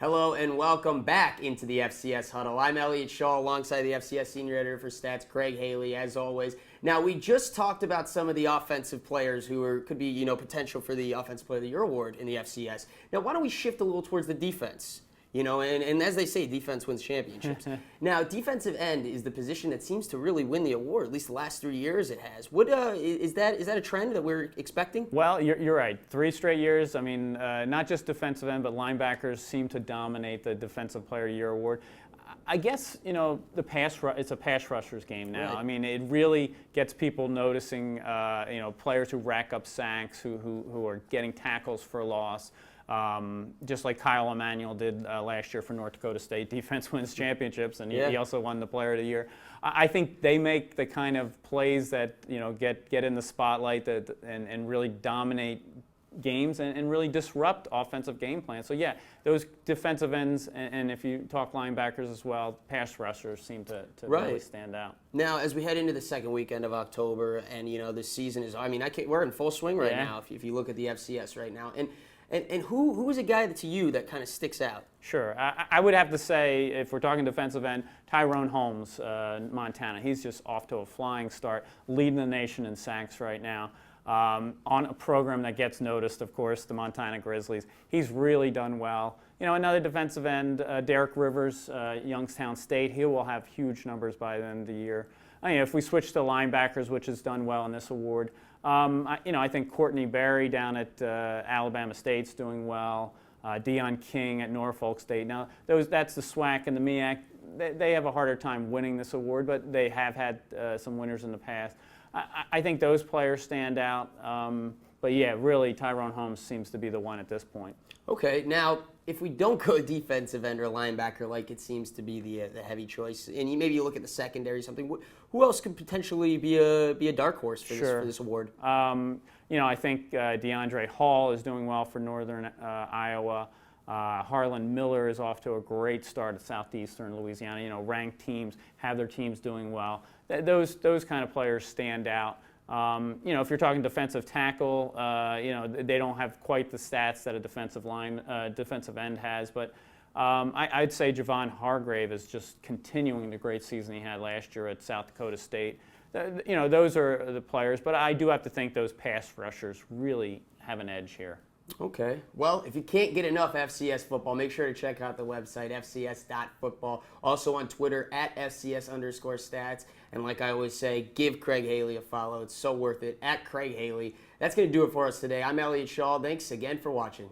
Hello and welcome back into the FCS Huddle. I'm Elliot Schall alongside the FCS Senior Editor for Stats, Craig Haley, as always. Now, we just talked about some of the offensive players who could be, potential for the Offensive Player of the Year award in the FCS. Now, why don't we shift a little towards the defense? And as they say, defense wins championships. Now, defensive end is the position that seems to really win the award. At least the last 3 years it has. What is that a trend that we're expecting? Well, you're right. 3 straight years. I mean, not just defensive end, but linebackers seem to dominate the Defensive Player of the Year award. I guess, it's a pass rusher's game now. Right. I mean, it really gets people noticing, players who rack up sacks, who are getting tackles for loss. Just like Kyle Emanuel did last year for North Dakota State. Defense wins championships, and he also won the Player of the Year. I think they make the kind of plays that get in the spotlight and really dominate games and really disrupt offensive game plans. So yeah, those defensive ends and if you talk linebackers as well, pass rushers seem to really stand out. Now, as we head into the second weekend of October, and the season is, we're in full swing right now. If you look at the FCS right now, and who is a guy to you that kind of sticks out? Sure. I would have to say, if we're talking defensive end, Tyrone Holmes, Montana. He's just off to a flying start, leading the nation in sacks right now. On a program that gets noticed, of course, the Montana Grizzlies. He's really done well. Another defensive end, Derek Rivers, Youngstown State. He will have huge numbers by the end of the year. If we switch to linebackers, which has done well in this award, I think Courtney Berry down at Alabama State's doing well. Deion King at Norfolk State. Now, that's the SWAC and the MEAC. They have a harder time winning this award, but they have had some winners in the past. I think those players stand out. But yeah, really, Tyrone Holmes seems to be the one at this point. Okay, now, if we don't go defensive end or linebacker like it seems to be the heavy choice, and maybe you look at the secondary or something, who else could potentially be a dark horse for this award? I think DeAndre Hall is doing well for Northern Iowa. Harlan Miller is off to a great start at Southeastern Louisiana. Ranked teams have their teams doing well. Those kind of players stand out. If you're talking defensive tackle, they don't have quite the stats that a defensive end has. But I'd say Javon Hargrave is just continuing the great season he had last year at South Dakota State. Those are the players. But I do have to think those pass rushers really have an edge here. Okay. Well, if you can't get enough FCS football, make sure to check out the website, fcs.football. Also on Twitter, @FCS_stats. And like I always say, give Craig Haley a follow. It's so worth it, @Craig Haley. That's going to do it for us today. I'm Elliot Schall. Thanks again for watching.